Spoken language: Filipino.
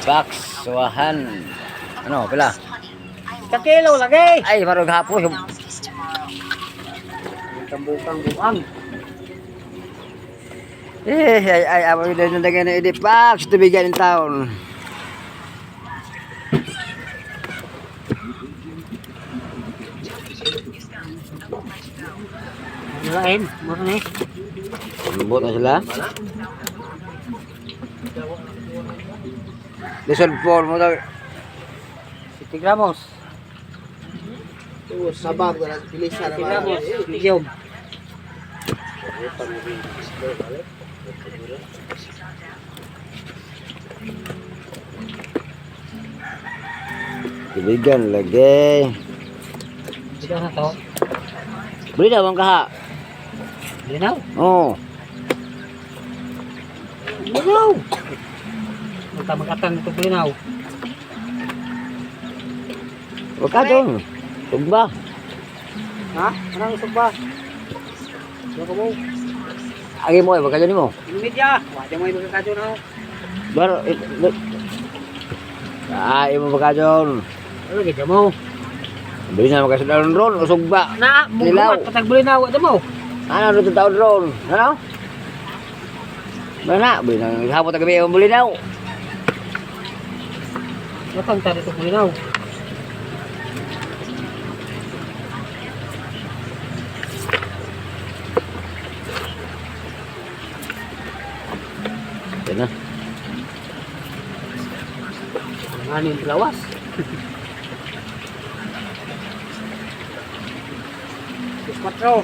Box, suwahan. Ano, pila? Kakilo lagi. Ay, marog hapos. Tambukang buang. Apa udah nandagan na ide Box, tubigan ng taon. Lain, murah nih. Lembut na sila. Lisod por mo daw. 7 gramos. Sabag na pilisa 7 gramos. Medium. Tubigan lagi. Sudah na to. Beli daw ang kaha. Linaw. Oh. Linaw. Magkamag-atang ito linaw. Wag ka dong. Tugba. Ha? Anong usog ba? Ano ka mo? Agi mo, wag ka dyan mo. Media. Wala mo yung magkakadyo na. Bar. Imo wag ka dyan. Ano gaya mo? Bili na magkasudaron ron, usog ba? Na, Lilaw. bukumat. Patag linaw. Ano mo? Ano ito taon ron? Ano? Mana? Bili na hapon tagabi yung buli daw. Matang tari ito linaw. Yan na. Ano yung lawas? Patro.